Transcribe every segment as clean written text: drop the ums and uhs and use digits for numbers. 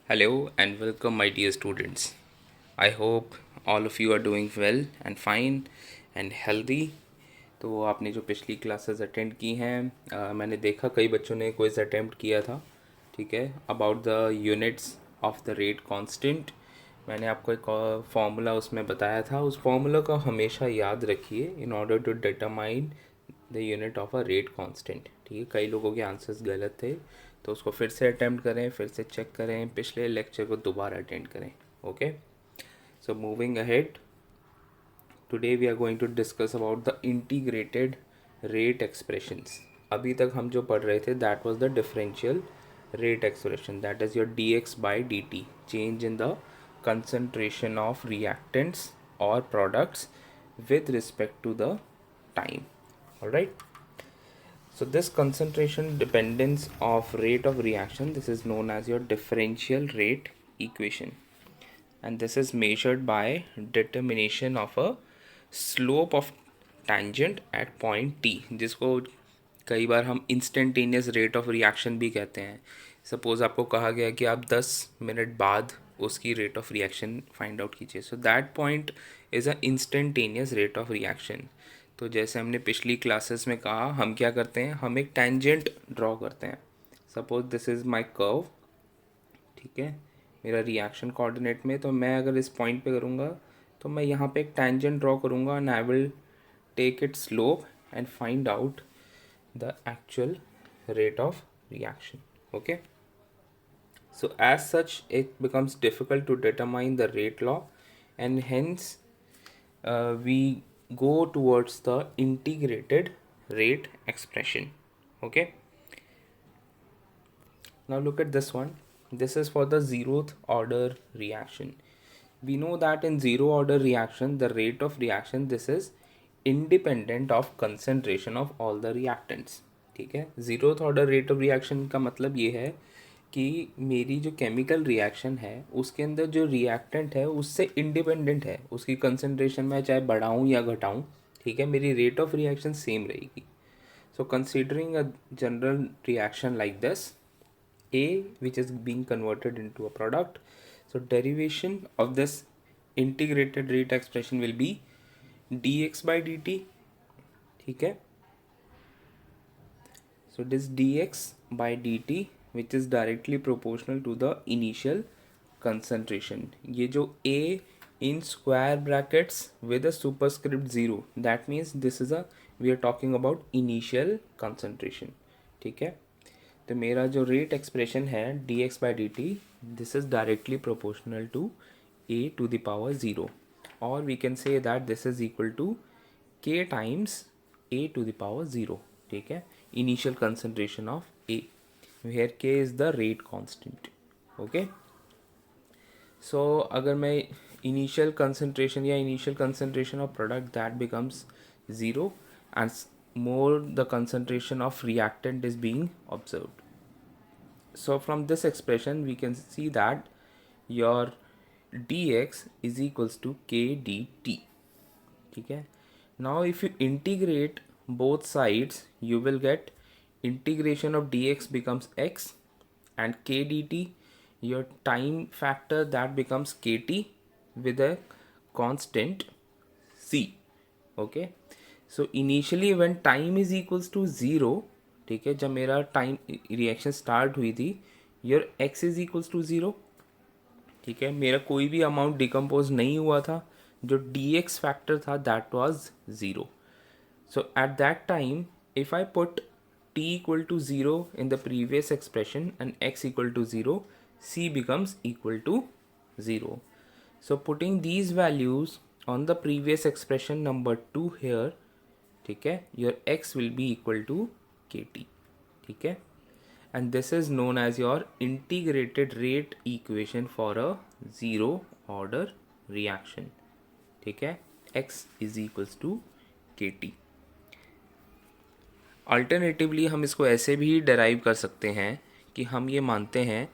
Hello and welcome, my dear students. I hope all of you are doing well and fine and healthy. तो आपने जो पिछली classes attend की हैं मैंने देखा कई बच्चों ने क्विज अटेम्प्ट किया था, ठीक है, about the units of the rate constant. मैंने आपको एक फॉर्मूला उसमें बताया था, उस फॉर्मूला को हमेशा याद रखिए in order to determine the unit of a rate constant. ठीक है, कई लोगों के आंसर्स गलत थे तो उसको फिर से अटेम्प्ट करें, फिर से चेक करें, पिछले लेक्चर को दोबारा अटेंड करें। Okay, so moving ahead, today we are going to discuss about the integrated rate expressions. अभी तक हम जो पढ़ रहे थे that was the differential rate expression, that is your D X by D T, change in the concentration of reactants or products with respect to the time. All right, so this concentration dependence of rate of reaction, this is known as your differential rate equation, and this is measured by determination of a slope of tangent at point t, जिसको कई बार हम instantaneous rate of reaction भी कहते हैं। Suppose आपको कहा गया कि आप 10 मिनट बाद उसकी rate of reaction find out कीजिए, so that point is a instantaneous rate of reaction. तो जैसे हमने पिछली क्लासेस में कहा, हम क्या करते हैं, हम एक टेंजेंट ड्रॉ करते हैं। Suppose this is my curve, ठीक है, मेरा रिएक्शन कोऑर्डिनेट में, तो मैं अगर इस पॉइंट पे करूँगा तो मैं यहाँ पे एक टेंजेंट ड्रॉ करूँगा and I will take it slope and find out the actual rate of reaction. Okay, so as such it becomes difficult to determine the rate law, and hence we go towards the integrated rate expression. Okay, now look at this one. This is for the zeroth order reaction. We know that in zero order reaction the rate of reaction, this is independent of concentration of all the reactants. ठीक है, zeroth order rate of reaction का मतलब ये है कि मेरी जो chemical reaction है उसके अंदर जो रिएक्टेंट है उससे इंडिपेंडेंट है, उसकी कंसनट्रेशन मैं चाहे बढ़ाऊँ या घटाऊँ, ठीक है, मेरी रेट ऑफ रिएक्शन सेम रहेगी। So considering a general reaction like this, A which is being converted into a product, so derivation of this integrated rate expression will be dx by dt, ठीक है, so this dx by dt which is directly proportional to the initial concentration. ये जो A in square brackets with a superscript 0, that means this is a, we are talking about initial concentration. ठीक है, तो मेरा जो rate expression है D X by D T, this is directly proportional to A to the power zero, और we can say that this is equal to K times A to the power zero. ठीक है, initial concentration of A, where K is the rate constant. Okay, so अगर मैं initial concentration या initial concentration of product that becomes zero and more the concentration of reactant is being observed. So from this expression we can see that your dx is equals to k dt. ठीक है, now if you integrate both sides you will get integration of dx becomes x and k dt, your time factor that becomes kt with a constant c. Okay, so initially when time is equals to zero, ठीक है, जब मेरा time reaction start हुई थी, your X is equals to zero. ठीक है, मेरा कोई भी अमाउंट डिकम्पोज नहीं हुआ था, जो डी एक्स फैक्टर था that was zero. So at that time if I put t equal to zero in the previous expression and x equal to zero, c becomes equal to zero. So putting these values on the previous expression number 2 here, ठीक है, your x will be equal to kt. ठीक है, and this is known as your integrated rate equation for a zero order reaction. ठीक है, x is equals to kt. Alternatively हम इसको ऐसे भी डराइव कर सकते हैं कि हम ये मानते हैं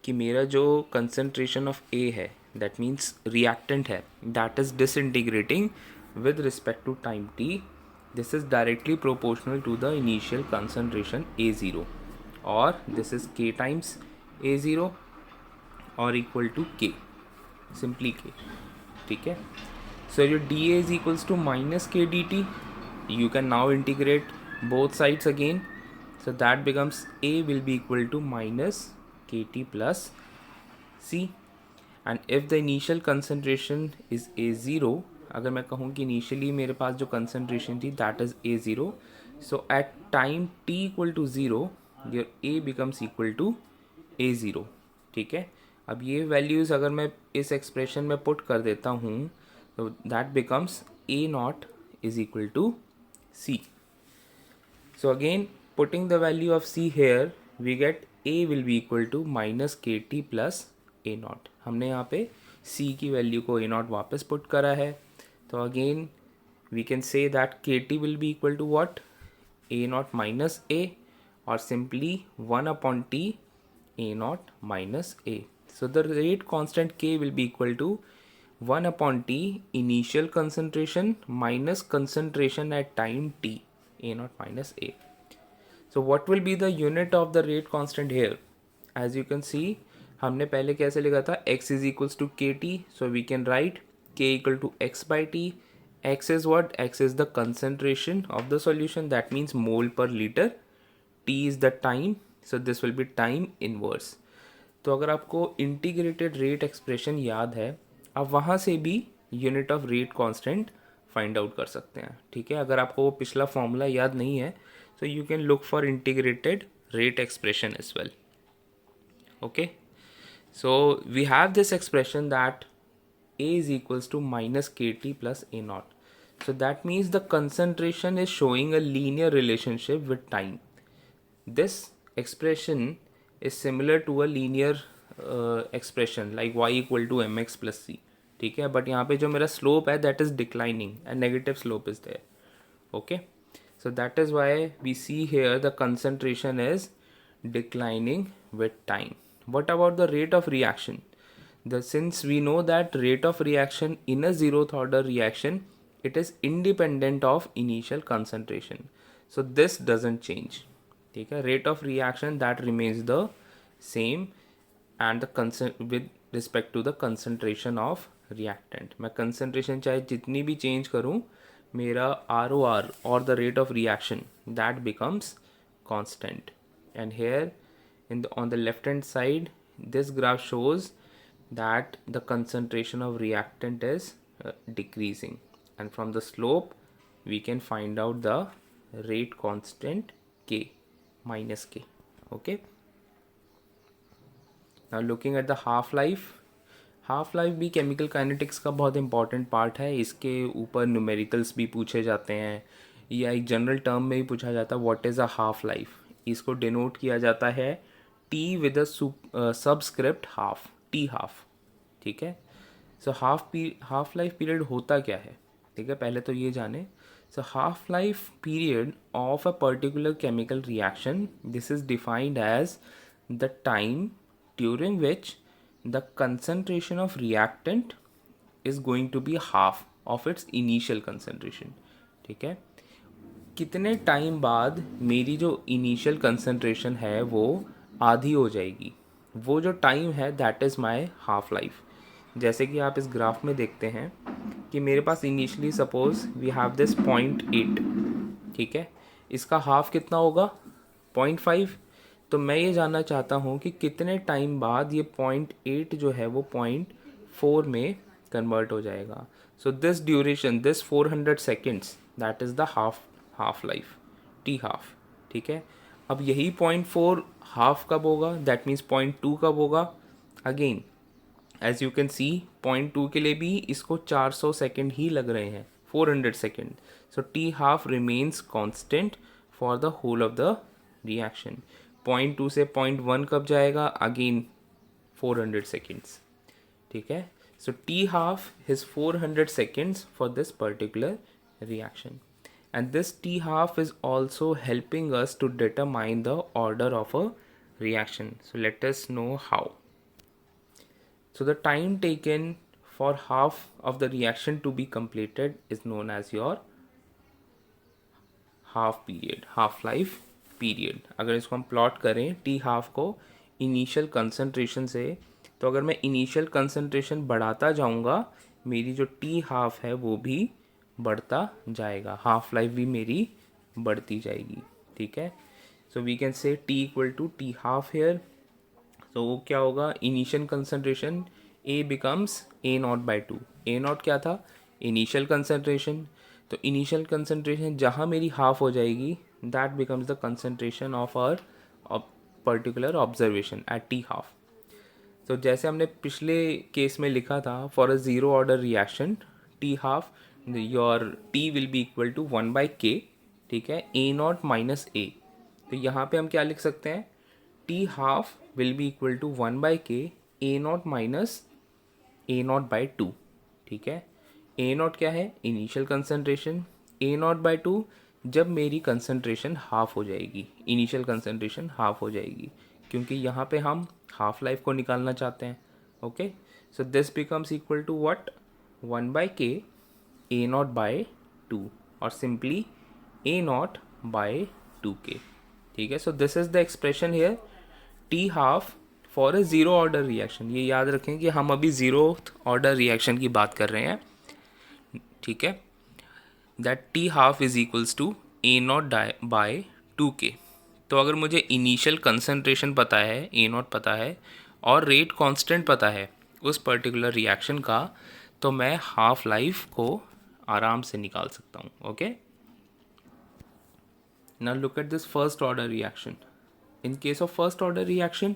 कि मेरा जो कंसनट्रेशन ऑफ ए है, दैट मीन्स रिएक्टेंट है, that is disintegrating with respect to time t, this is directly proportional to the initial concentration a zero, और this is k times a zero, और equal to k, simply k, ठीक है. So your dA is equals to minus k dt. You can now integrate both sides again. So that becomes A will be equal to minus kt plus C. And if the initial concentration is A0, अगर मैं कहूँ कि initially मेरे पास जो concentration थी that is A0, so at time t equal to 0 your A becomes equal to A0, ठीक है. अब ये वैल्यूज़ अगर मैं इस एक्सप्रेशन में पुट कर देता हूँ तो that becomes A naught is equal to C. So again putting the value of C here we get A will be equal to minus KT plus A not. हमने यहाँ पे C की value को A not वापस put करा है. तो again we can say that KT will be equal to what? A not minus A, or simply 1 upon T A naught minus A. So the rate constant K will be equal to 1 upon T initial concentration minus concentration at time T, A naught minus A. So what will be the unit of the rate constant here? As you can see, हमने पहले कैसे लिखा था, x is equals to kt, so we can write k equal to x by t. X is what? X is the concentration of the solution, that means mole per liter. T is the time, so this will be time inverse. तो अगर आपको integrated rate expression याद है, आप वहाँ से भी unit of rate constant find out कर सकते हैं, ठीक है. अगर आपको वो पिछला फॉर्मूला याद नहीं है so you can look for integrated rate expression as well. Okay, so we have this expression that A is equals to minus KT plus A naught. So that means the concentration is showing a linear relationship with time. This expression is similar to a linear expression like y equal to mx plus c, ठीक है. But यहाँ पे जो मेरा slope है that is declining and negative slope is there. Okay, so that is why we see here the concentration is declining with time. What about the rate of reaction? Since we know that rate of reaction in a zeroth order reaction, it is independent of initial concentration, so this doesn't change, ठीक है. Rate of reaction that remains the same and the with respect to the concentration of reactant. मैं concentration चाहे जितनी भी change करूँ, मेरा ROR or the rate of reaction that becomes constant. And here on the left hand side, this graph shows that the concentration of reactant is decreasing, and from the slope we can find out the rate constant K minus K. Okay, now looking at the half life. Half life भी chemical kinetics का बहुत important part है. इसके ऊपर numericals भी पूछे जाते हैं, या एक जनरल टर्म में भी पूछा जाता है what is a half life. इसको डिनोट किया जाता है T with a subscript half, T half, ठीक है. सो हाफ लाइफ पीरियड होता क्या है, ठीक है, पहले तो ये जाने. So half life period of a particular chemical reaction, this is defined as the time during which the concentration of reactant is going to be half of its initial concentration, ठीक है. कितने टाइम बाद मेरी जो initial concentration है वो आधी हो जाएगी, वो जो टाइम है that is my half life. जैसे कि आप इस ग्राफ में देखते हैं कि मेरे पास initially suppose we have this 0.8, ठीक है. इसका हाफ कितना होगा, 0.5. तो मैं ये जानना चाहता हूँ कि कितने टाइम बाद ये 0.8 जो है वो 0.4 में कन्वर्ट हो जाएगा. So this duration, this 400 seconds, that is the half life, T half, ठीक है. अब यही 0.4 हाफ कब होगा, दैट मीन्स 0.2 कब होगा. Again as you can see 0.2 के लिए भी इसको 400 सेकेंड ही लग रहे हैं, 400 second. So T half remains constant for the whole of the reaction. 0.2 से 0.1 कब जाएगा, अगेन 400 सेकेंड्स, ठीक है. So T half is 400 seconds for this particular reaction, and this T half is also helping us to determine the order of a reaction. So let us know how. So the time taken for half of the reaction to be completed is known as your half period, half life period. अगर इसको हम plot करें T half को initial concentration से, तो अगर मैं initial concentration बढ़ाता जाऊंगा, मेरी जो टी हाफ है वो भी बढ़ता जाएगा, हाफ लाइफ भी मेरी बढ़ती जाएगी, ठीक है। So we can say t equal to t half here. तो वो क्या होगा, initial concentration a becomes a naught by two. A naught क्या था, इनिशियल कंसंट्रेशन। तो इनिशियल कंसंट्रेशन जहाँ मेरी हाफ हो जाएगी, that becomes the concentration of our particular observation at t half. तो जैसे हमने पिछले केस में लिखा था, for a zero order reaction t half your t will be equal to 1/k, ठीक है, ए नॉट माइनस ए। तो यहाँ पे हम क्या लिख सकते हैं, t half will be equal to 1/k a naught minus a naught by two, ठीक है। ए नॉट क्या है, initial concentration, a naught by two जब मेरी कंसंट्रेशन हाफ हो जाएगी, इनिशियल कंसंट्रेशन हाफ हो जाएगी, क्योंकि यहाँ पे हम हाफ लाइफ को निकालना चाहते हैं। Okay, so this becomes equal to what, 1/k a naught by 2 और simply a naught by 2k, ठीक है। So this is the expression here, t half for a zero order reaction. ये याद रखें कि हम अभी ज़ीरो ऑर्डर रिएक्शन की बात कर रहे हैं, ठीक है। That t half is equals to a naught by 2k। तो अगर मुझे इनिशियल कंसंट्रेशन पता है, ए नॉट पता है और रेट कांस्टेंट पता है उस पर्टिकुलर रिएक्शन का, तो मैं हाफ लाइफ को आराम से निकाल सकता हूँ। Okay, now look at this first order reaction. In case of first order reaction,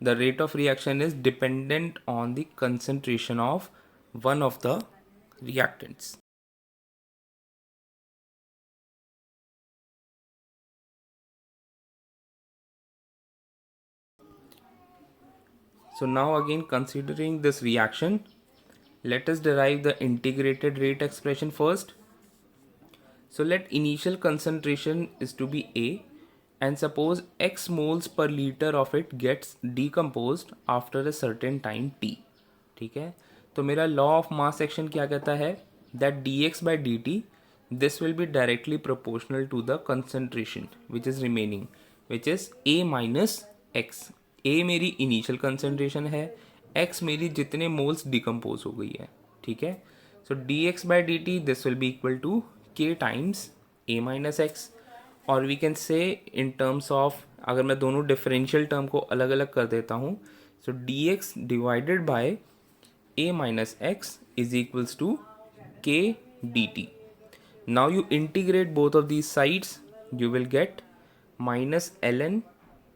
the rate of reaction is dependent on the concentration of one of the reactants. So now again considering this reaction, let us derive the integrated rate expression first. So let initial concentration is to be A, and suppose x moles per liter of it gets decomposed after a certain time t, ठीक है। तो मेरा law of mass action क्या कहता है, that dx by dt this will be directly proportional to the concentration which is remaining, which is a minus x। a मेरी initial concentration है, x मेरी जितने मोल्स डिकम्पोज हो गई है, ठीक है। सो dx by dt this will be equal to k times a minus x, और we can say in terms of, अगर मैं दोनों डिफरेंशियल टर्म को अलग अलग कर देता हूँ, so D X divided by a minus x is equals to k dt. Now you integrate both of these sides, you will get minus ln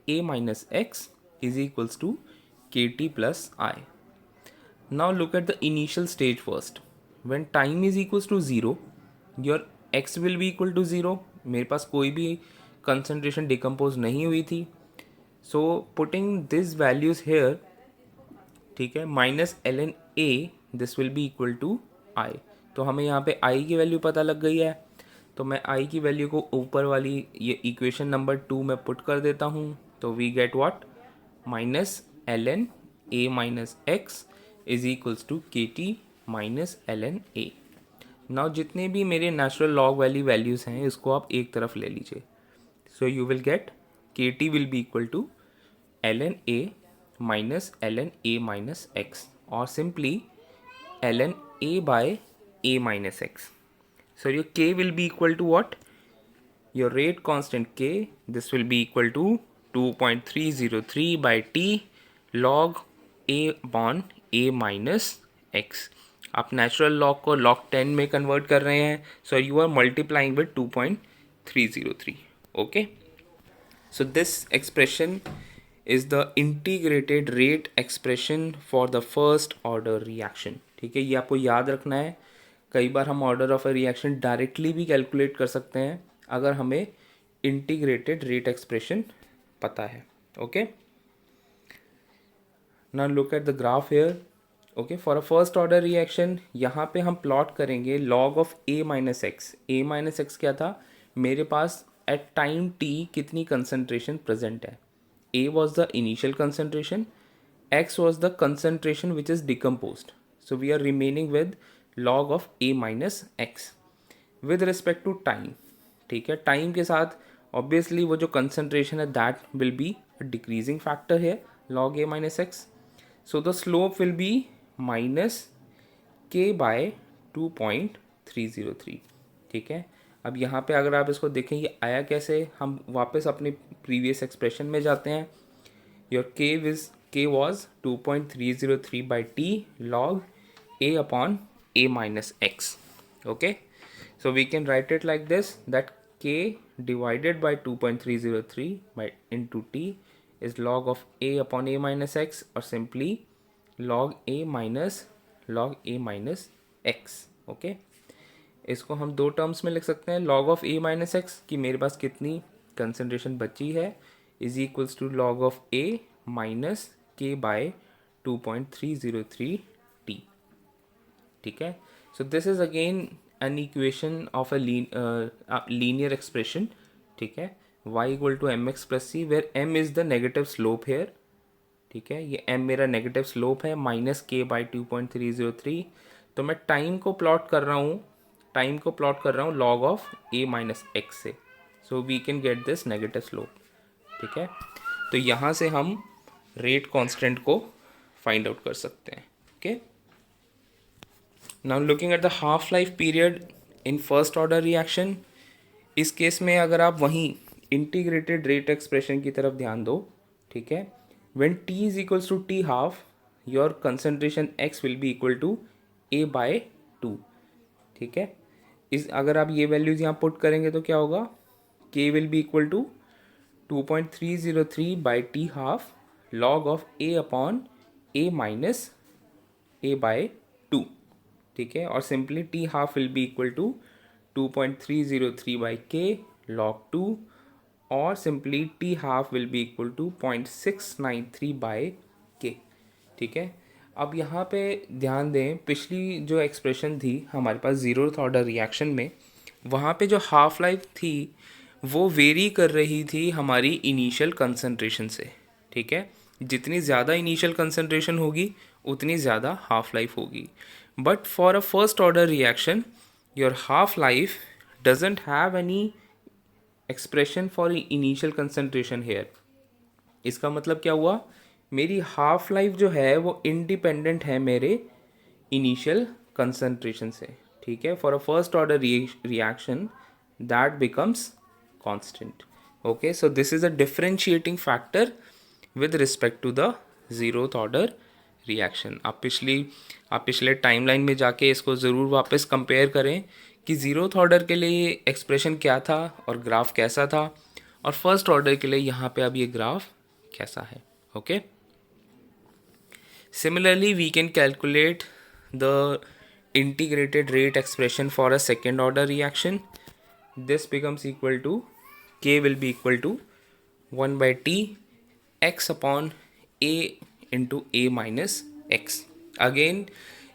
a minus x is equals to kt plus I. Now look at the initial stage first. When time is equals to 0, your x will be equal to 0. मेरे पास कोई भी concentration decompose नहीं हुई थी, so putting these values here, ठीक है, minus L N A this will be equal to I. तो हमें यहाँ पे आई की वैल्यू पता लग गई है, तो मैं आई की वैल्यू को ऊपर वाली ये इक्वेशन नंबर 2 में पुट कर देता हूँ, तो we get what, minus L N A minus X is equals to K T minus L N A. Now जितने भी मेरे नेचुरल लॉग वाली वैल्यूज़ हैं इसको आप एक तरफ ले लीजिए, so you will get K T will be equal to L N A minus L N A minus X, और simply L N A by A minus X. So your k will be equal to what? Your rate constant k, this will be equal to 2.303 by t log a upon a minus x. आप natural log को log 10 में convert कर रहे हैं, so you are multiplying with 2.303. Okay, so this expression is the integrated rate expression for the first order reaction. ठीक है, ये आपको याद रखना है। कई बार हम order of a reaction directly भी कैलकुलेट कर सकते हैं अगर हमें इंटीग्रेटेड रेट एक्सप्रेशन पता है। Okay, now look at the graph here. Okay, for a first order reaction यहाँ पे हम प्लॉट करेंगे log of A minus x. A minus x क्या था, मेरे पास एट टाइम टी कितनी कंसनट्रेशन प्रेजेंट है। A was the initial concentration, X was the concentration which is decomposed. So we are remaining with log of A minus X with respect to time. ठीक है, time के साथ obviously वो जो concentration है that will be a decreasing factor here, log A minus X. So the slope will be minus k by 2.303. ठीक है, अब यहाँ पे अगर आप इसको देखें ये आया कैसे, हम वापस अपने प्रीवियस एक्सप्रेशन में जाते हैं. Your k was 2.303 by t log a upon a minus x. Okay, so we can write it like this, that k divided by 2.303 by into t is log of a upon a minus x, or simply log a minus x. Okay, इसको हम दो terms में लिख सकते हैं. log of a minus x कि मेरे पास कितनी कंसनट्रेशन बची है is equals to log of a minus k by 2.303 t. ठीक है, so this is again an equation of a linear expression. ठीक है, y equal to mx plus c where m is the negative slope here. ठीक है, ये m मेरा negative slope है minus k by 2.303. तो मैं टाइम को प्लॉट कर रहा हूँ log of a minus X से. So we can get this negative slope. ठीक है, तो यहाँ से हम रेट कांस्टेंट को फाइंड आउट कर सकते हैं. Okay, now looking at the half life period in first order reaction. इस केस में अगर आप वहीं इंटीग्रेटेड रेट एक्सप्रेशन की तरफ ध्यान दो. ठीक है, when t is equals to t half, your concentration x will be equal to a by 2. ठीक है, इस अगर आप ये वैल्यूज यहाँ पुट करेंगे तो क्या होगा, k will be equal to 2.303 by t half log of a upon a minus a by 2. ठीक है, और simply t half will be equal to 2.303 by k log 2, और simply t half will be equal to 0.693 by k. ठीक है, अब यहाँ पे ध्यान दें, पिछली जो एक्सप्रेशन थी हमारे पास जीरोथ ऑर्डर रिएक्शन में, वहाँ पे जो हाफ लाइफ थी वो वेरी कर रही थी हमारी इनिशियल कंसंट्रेशन से. ठीक है, जितनी ज़्यादा इनिशियल कंसंट्रेशन होगी उतनी ज़्यादा हाफ लाइफ होगी. But for a first order reaction your half life doesn't have any expression for initial concentration here. इसका मतलब क्या हुआ, मेरी हाफ लाइफ जो है वो इंडिपेंडेंट है मेरे इनिशियल कंसंट्रेशन से. ठीक है, for a first order reaction that becomes constant. Okay, so this is a differentiating factor with respect to the zeroth order reaction. आप पिछले टाइमलाइन में जाके इसको ज़रूर वापस कंपेयर करें कि जीरोथ ऑर्डर के लिए ये एक्सप्रेशन क्या था और ग्राफ कैसा था, और फर्स्ट ऑर्डर के लिए यहाँ पे अब ये ग्राफ कैसा है. Okay, similarly we can calculate the integrated rate expression for a second order reaction. This becomes equal to k will be equal to 1 by t x upon a into a minus x. Again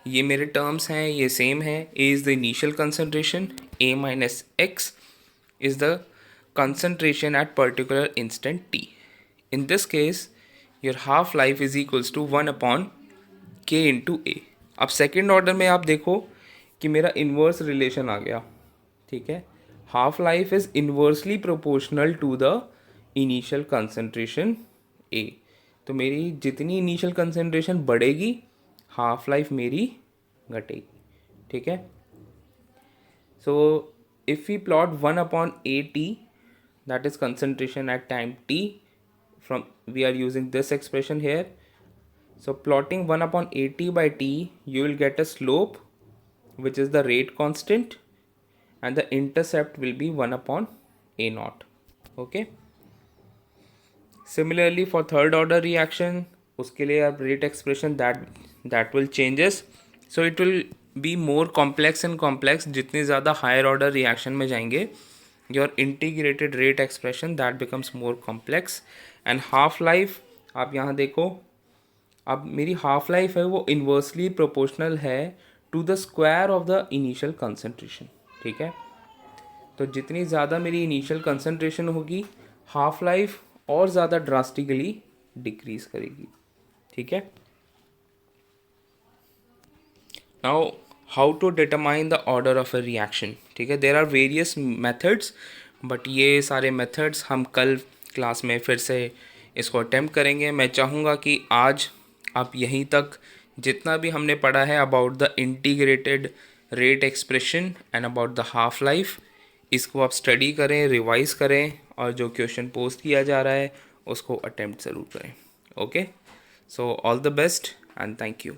ये मेरे terms हैं, ये same है. a is the initial concentration, a minus x is the concentration at particular instant t. In this case your half life is equals to 1 upon k into a. अब second order में आप देखो कि मेरा inverse relation आ गया. ठीक है, half life is inversely proportional to the initial concentration a. तो मेरी जितनी इनिशियल कंसंट्रेशन बढ़ेगी हाफ लाइफ मेरी घटेगी. ठीक है, so if we plot 1 upon a t, that is concentration at time t, from we are using this expression here. So plotting 1 upon a t by t, you will get a slope which is the rate constant and the intercept will be 1 upon a naught. Okay, similarly for third order reaction, उसके लिए आप rate expression that will changes, so it will be more complex and complex. जितनी ज़्यादा higher order reaction में जाएंगे your integrated rate expression that becomes more complex. and half life आप यहाँ देखो, अब मेरी half life है वो inversely proportional है to the square of the initial concentration. ठीक है, तो जितनी ज़्यादा मेरी इनिशियल कंसंट्रेशन होगी हाफ लाइफ और ज़्यादा ड्रास्टिकली डिक्रीज करेगी. ठीक है, now how to determine the order of a reaction. ठीक है, there are various methods, but ये सारे मेथड्स हम कल क्लास में फिर से इसको अटेम्प्ट करेंगे. मैं चाहूँगा कि आज आप यहीं तक जितना भी हमने पढ़ा है about the integrated rate expression and about the half life, इसको आप स्टडी करें, रिवाइज करें और जो क्वेश्चन पोस्ट किया जा रहा है उसको अटेम्प्ट ज़रूर करें. Okay, so all the best and thank you.